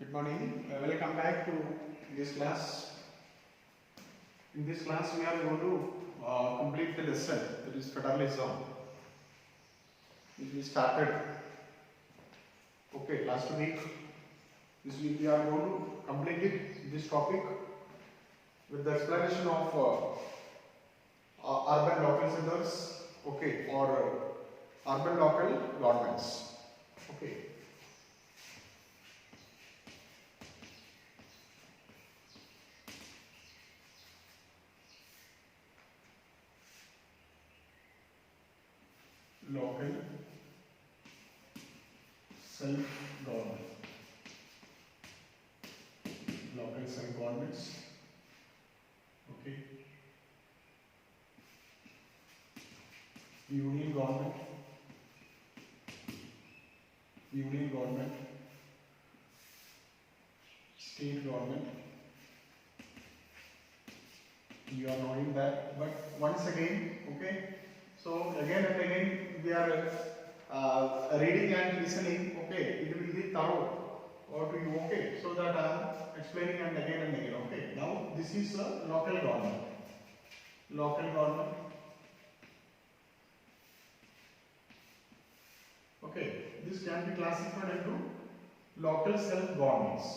Good morning. Welcome back to this class. In this class, we are going to complete the lesson, that is federalism, which we started last week. This week we are going to complete this topic with the explanation of urban local centers, or urban local governments. Local self-government. Local self-governments. Union government. Union government. State government. You are knowing that, but once again, so again and again we are reading and listening, it will be thorough to you, so that I am explaining and again, Now this is a local government. Local government. This can be classified into local self-governments.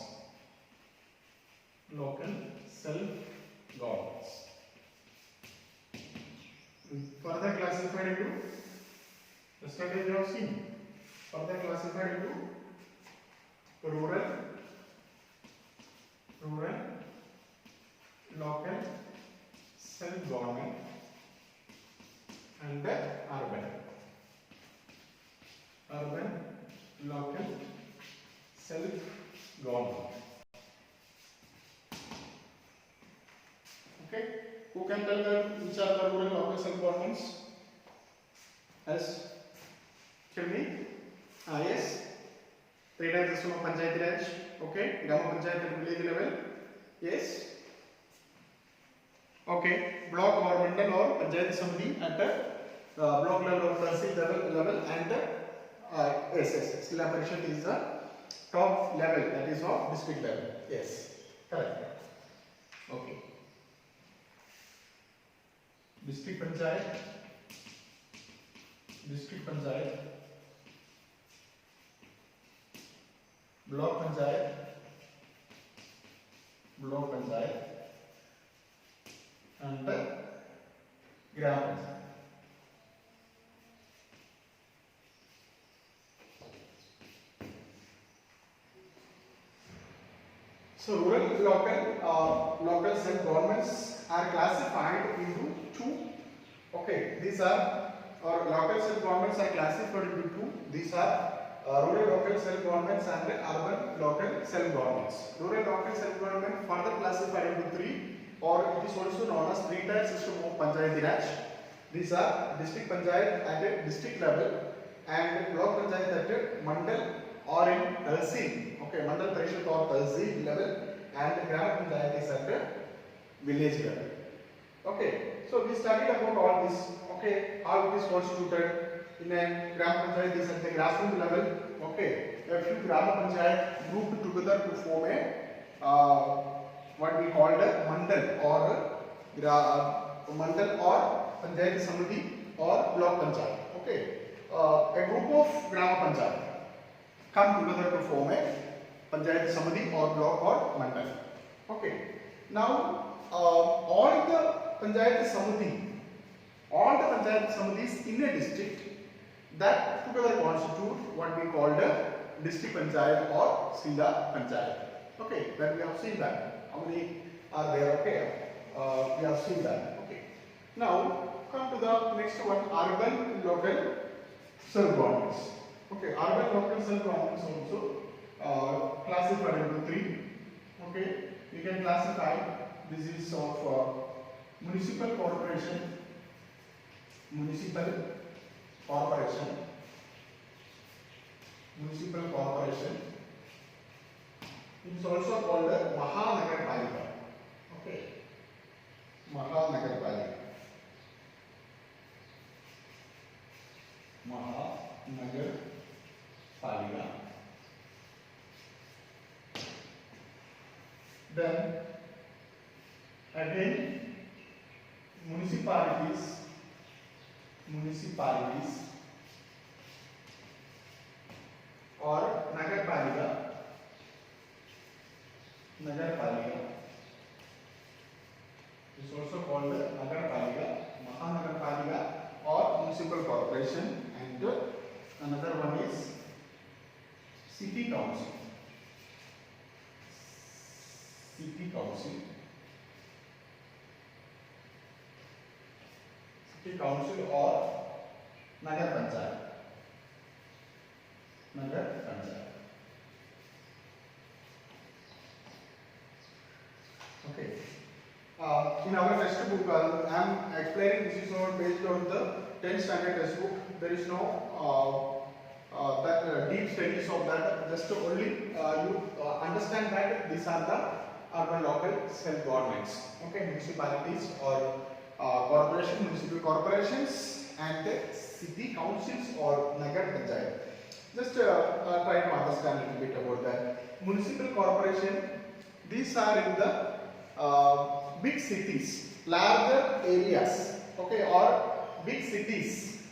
Local self-governments. Further classified into, yesterday we have seen, further classified into rural, local self-government, and the urban, local self-government. Who can tell them which are the rural local self-governments? Yes. Tell me. Yes. Three types system of Panchayati Raj. Grama Panchayat at village level. Yes. Block or mandal or Panchayati Samiti at the block level or tahsil level, and Jila Parishad is the top level, that is of district level. Yes. Correct. District Panchayat, Block Panchayat, and Gram Panchayat. So rural local self-governments are classified into two. These are, or local self-governments are classified into two. These are rural local self-governments and urban local self-governments. Rural local self-government further classified into three, or it is also known as three-tier system of Panchayati Raj. These are district panchayat at a district level, and block panchayat at mandal or in tahsil. Mandal Parishad or tahsil level, and Gram Panchayat is at the village level. So we studied about all this. How it is constituted. In a Gram Panchayat is at the grassroots level. A few Gram Panchayat grouped together to form a what we call a mandal or Panchayat Samiti or block panchayat. A group of Gram Panchayat come together to form a Panchayat Samiti or block or mandal. Now all the Panchayat Samitis in a district that together constitute what we call the district panchayat or Jila Panchayat. Then we have seen that. How many are there? We have seen that. Now come to the next one, urban local self-governments. Urban local self-governments also classified into three. We can classify. This is of municipal corporation. It is also called a Mahanagarpalika. Mahanagarpalika. Then again municipalities or nagarpalika is also called nagarpalika, mahanagarpalika or municipal corporation, and another one is city council or nagar panchayat. Okay. In our textbook, I am explaining this is all based on the 10th standard textbook. There is no deep studies of that. Just only you understand that these are the urban local self-governments. Okay, municipalities or municipal corporations, and city councils or nagar panchayat. Just try to understand a little bit about that. Municipal corporation, these are in the big cities, larger areas, okay, or big cities,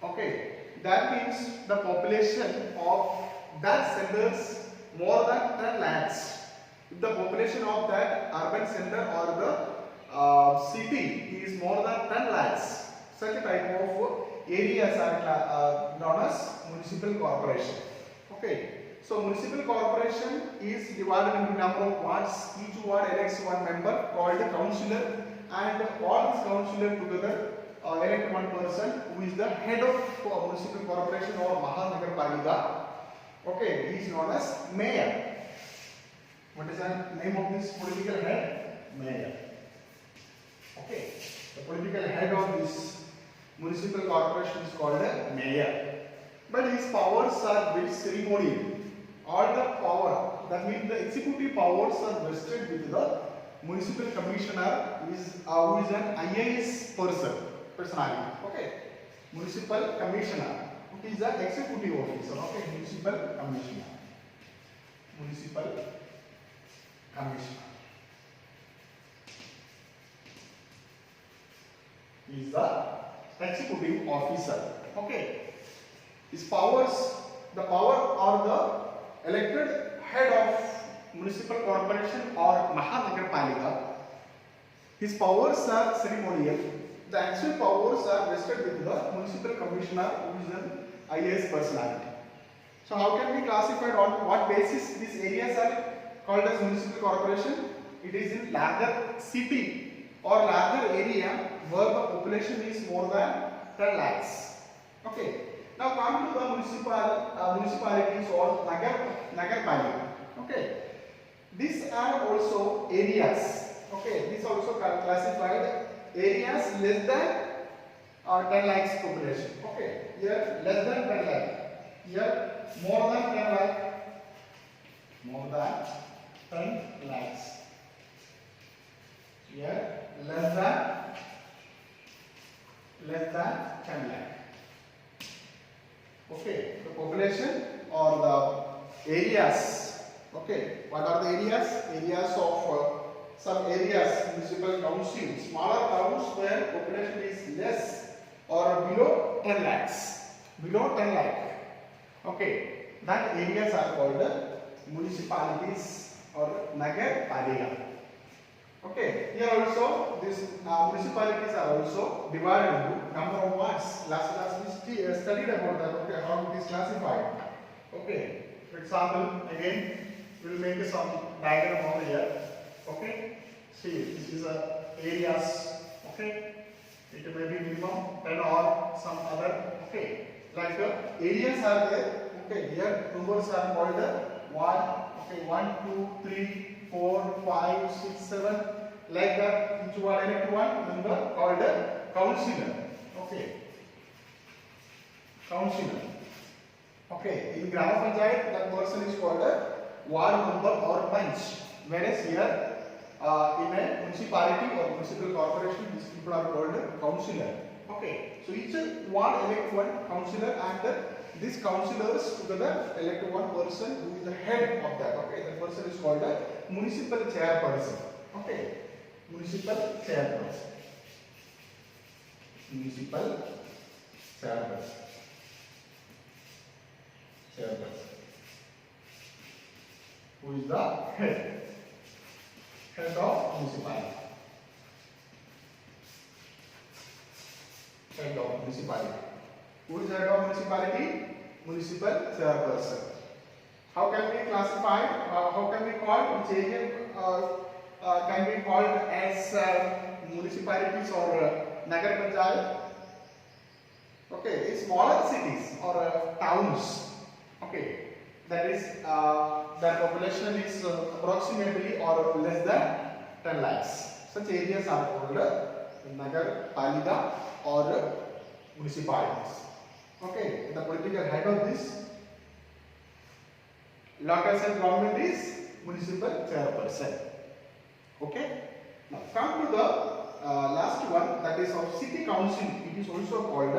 okay. That means the population of that centers more than 10 lakhs. If the population of that urban center or the city is more than 10 lakhs, such a type of areas are known as municipal corporation. Okay. So municipal corporation is divided into number of wards. Each ward elects one member called a councillor, and all these councillors together elect one person who is the head of municipal corporation or mahanagarpalika. Okay, he is known as mayor. What is the name of this political head? Mayor. Okay, the political head of this municipal corporation is called a mayor. But his powers are very ceremonial. All the power, that means the executive powers, are vested with the municipal commissioner, who is an IAS personality. Okay, municipal commissioner, who is the executive officer. Okay, municipal commissioner is the executive officer. Okay, his powers, the power or the elected head of municipal corporation or mahanagarpalika, his powers are ceremonial. The actual powers are vested with the municipal commissioner, who is an IAS personality. So how can we classify on what basis these areas are called as municipal corporation? It is in larger city or larger area where the population is more than 10 lakhs. Okay. Now come to the municipalities or nagarpalika. Okay, these are also areas. Okay, these are also classified areas less than 10 lakhs population. Okay, here less than 10 lakh. Here more than 10 lakh. More than 10 lakhs. Here less than 10 lakh. Okay, the population or the areas. Okay, what are the areas? Areas of some areas, municipal council, smaller towns where population is less or below 10 lakhs. Below 10 lakh. Okay, that areas are called municipalities or nagarpalika. Okay, here also these municipalities are also divided into number of wards. Last class we studied about that. Okay, how it is classified. Okay, for example, again we will make some diagram over here. Okay, see, this is areas. Okay, it may be minimum 10 or some other. Okay, like areas are there. Okay, here numbers are called ward. Okay, 1, 2, 3, 4, 5, 6, 7, like that. Each ward elect one member called a councillor. Okay, councillor. Okay, in Grama Panchayat, that person is called a ward member or panch. Whereas here, in a municipality or municipal corporation, these people are called a councillor. Okay, so each ward elect one councillor, and these councillors together elect one person who is the head of that. Okay, that person is called a municipal chairperson. Okay, municipal chairperson. Municipal chairperson. Chairperson. Who is the head? Head of municipality. Head of municipality. Who is head of municipality? Municipal chairperson. How can we classify? How can we call? Can be called as municipalities or Nagar Panchayat? Okay, in smaller cities or towns. Okay, that is their population is approximately or less than 10 lakhs. Such areas are called Nagar Palika or municipalities. Okay, the political head of this local self-government is municipal chairperson. Okay, now come to the last one, that is of city council. It is also called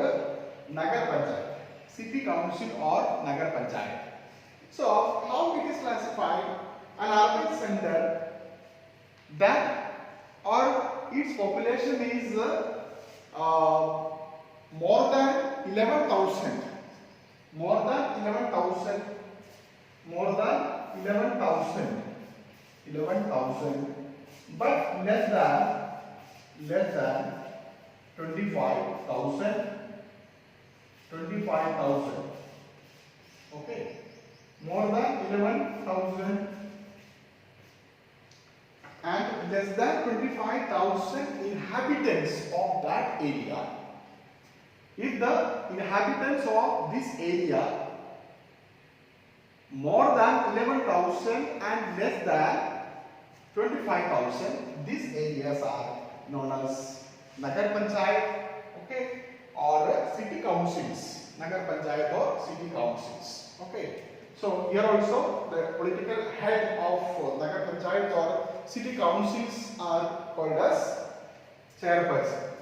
Nagar Panchayat. City council or Nagar Panchayat. So how it is classified? An urban center that or its population is more than 11,000. More than 11,000. More than 11,000. 11,000. But less than 25,000. 25,000. Okay. More than 11,000 and less than 25,000 inhabitants of that area. If the inhabitants of this area more than 11,000 and less than 25,000, these areas are known as Nagar Panchayat, okay, or city councils. Nagar Panchayat or city councils. Okay. So here also the political head of Nagar Panchayat or city councils are called as chairperson.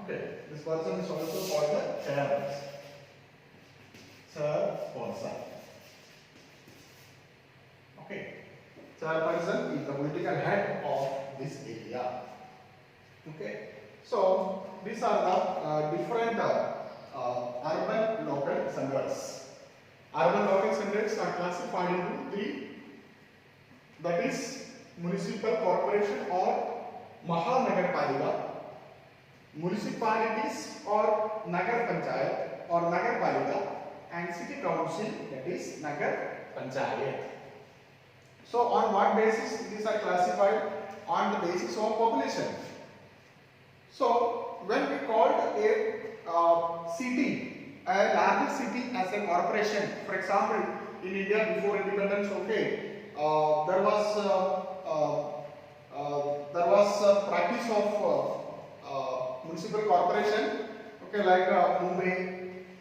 Okay, this person is also called the chairperson. Chairperson. Okay, chairperson is the political head of this area. Okay, so these are the different urban local centers. Urban local centers are classified into three, that is municipal corporation or Mahanagarpalika, municipalities or Nagar Panchayat or Nagar Palika, and city council, that is Nagar Panchayat. So on what basis these are classified? On the basis of population. So when we called a city, a large city as a corporation, for example, in India before independence, okay, there was a practice of municipal corporation, okay, like Mumbai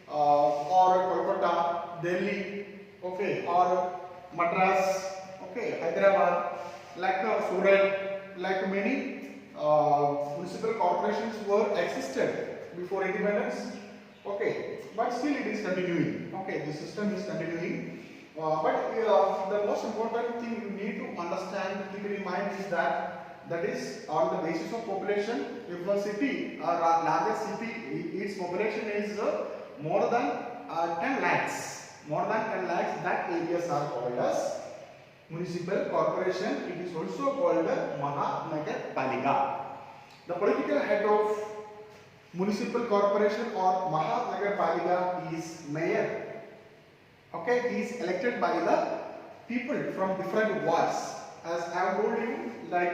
or Kolkata, Delhi, okay, or Madras, okay, Hyderabad, like Surat, like many municipal corporations were existed before independence. Okay, but still it is continuing. Okay, the system is continuing. But the most important thing you need to understand, keep in mind, is that is on the basis of population. If a city or a larger city, its population is more than 10 lakhs, that areas are called as municipal corporation. It is also called Mahanagar Palika. The political head of municipal corporation or Mahanagar Palika is mayor. Okay, he is elected by the people from different wards. As I have told you, like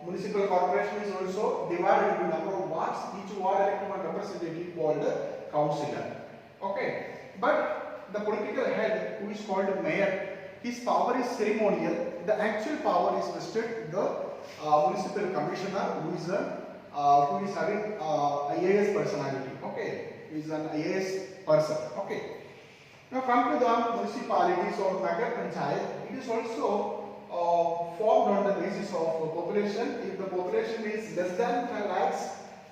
municipal corporation is also divided into number of wards. Each ward elects one representative called councillor. Okay, but the political head, who is called mayor, his power is ceremonial. The actual power is vested the municipal commissioner, who is having IAS personality. Okay, he is an IAS person. Okay. Now come to the municipalities or Nagar Panchayat. It is also formed on the basis of population. If the population is less than 10 lakhs,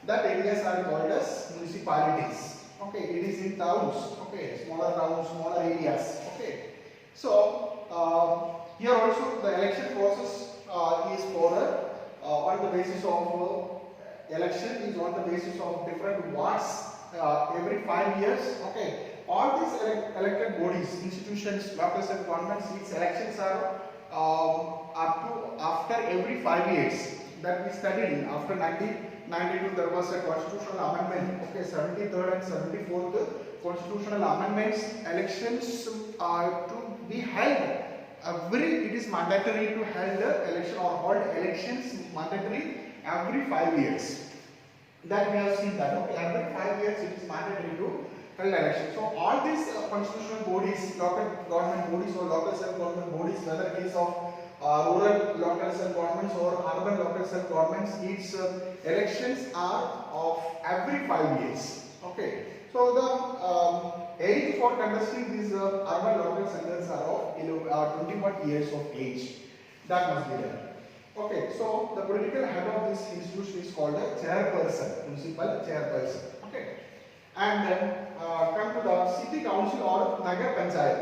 that areas are called as municipalities. Okay, it is in towns. Okay, smaller towns, smaller areas. Okay, so here also the election process is for on the basis of election is on the basis of different wards every 5 years. Okay, all these elected bodies, institutions, local self-government seats elections are up to after every 5 years. That we studied in after 1992 there was a constitutional amendment. Okay, 73rd and 74th constitutional amendments. Elections are to be held. It is mandatory to hold election or hold elections mandatory every 5 years. That we have seen that. Okay, every 5 years it is mandatory to hold election. So all these constitutional bodies, local government bodies or local self-government bodies, whether it is of rural local self-governments or urban local self-governments, its elections are of every 5 years. Okay, so the age for contesting these urban local centers are of 21 years of age. That must be done. Okay, so the political head of this institution is called a chairperson, municipal chairperson. Okay, and then come to the city council or Nagar Panchayat.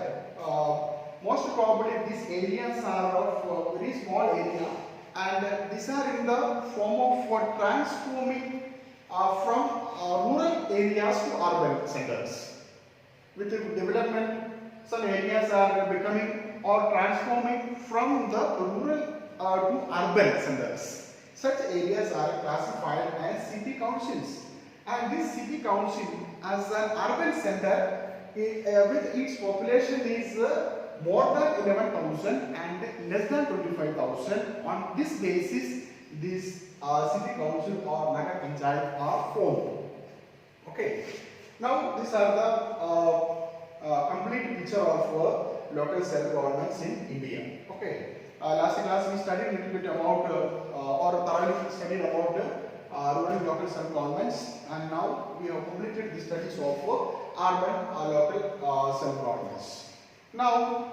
Most probably these areas are of very small area, and these are in the form of transforming from rural areas to urban centers. With the development, some areas are becoming or transforming from the rural to urban centers. Such areas are classified as city councils, and this city council as an urban center with its population is more than 11,000 and less than 25,000. On this basis, these city council or Nagar Panchayat are formed. Okay. Now these are the complete picture of local self-governments in India. Okay. Last class we studied a little bit about or thoroughly studied about rural local self-governments, and now we have completed the studies of urban local self-governments. Now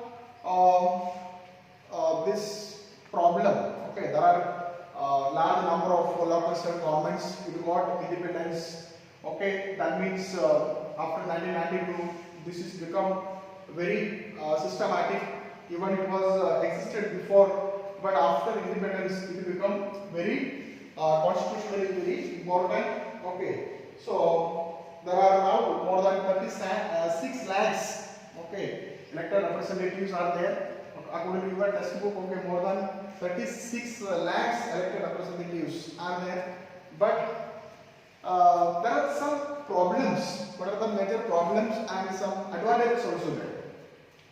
this problem, okay, there are large number of local self-governments. We got independence. Okay, that means after 1992 this has become very systematic. Even it was existed before, but after independence it become very constitutionally very important. Okay, so there are now more than 36 lakhs. Okay, elected representatives are there. According to your textbook, okay, more than 36 lakhs elected representatives are there. But there are some problems. What are the major problems and some advantages also there?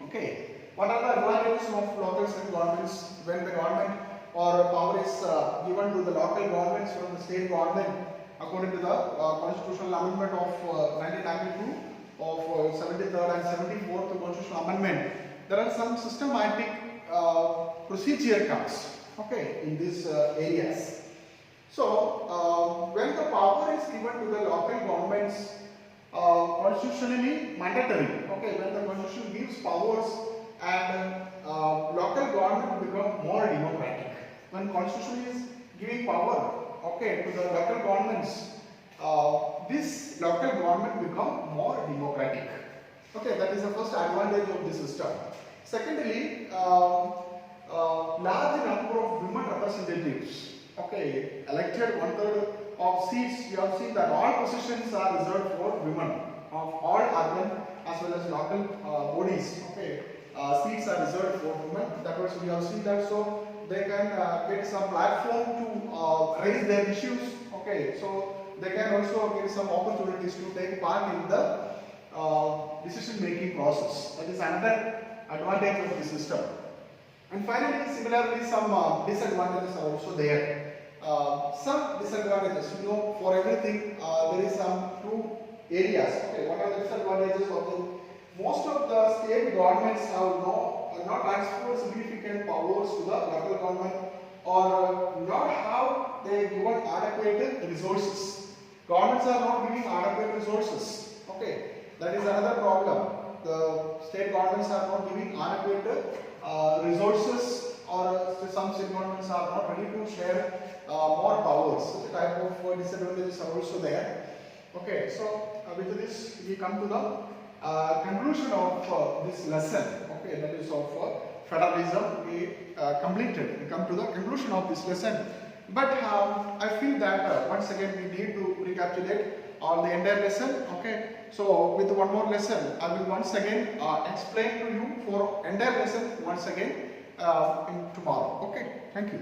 Okay. What are the advantages of local self-governments when the government or power is given to the local governments from the state government according to the constitutional amendment of 1992 of 73rd and 74th constitutional amendment? There are some systematic procedure comes, okay, in these areas. So when the power is given to the local governments constitutionally mandatory, okay, when the constitution gives powers and local government become more democratic. When constitution is giving power, okay, to the local governments, this local government become more democratic. Okay, that is the first advantage of the system. Secondly, large number of women representatives. Okay, elected 1/3 of seats. You have seen that all positions are reserved for women of all urban as well as local bodies. Okay. Seats are reserved for women. That was we have seen that, so they can get some platform to raise their issues. Okay, so they can also get some opportunities to take part in the decision-making process. That is another advantage of the system. And finally, similarly, some disadvantages are also there. Some disadvantages, you know, for everything there is some two areas. Okay, what are the disadvantages of the? Most of the state governments have not transferred significant powers to the local government, or not have they given adequate resources. Governments are not giving adequate resources. Okay, that is another problem. The state governments are not giving adequate resources, or some state governments are not ready to share more powers. Such type of disadvantages are also there. Okay, so with this we come to the conclusion of this lesson. Okay, that is of federalism. We completed. We come to the conclusion of this lesson. But I feel that once again we need to recapitulate all the entire lesson. Okay, so with one more lesson, I will once again explain to you for entire lesson once again in tomorrow. Okay, thank you.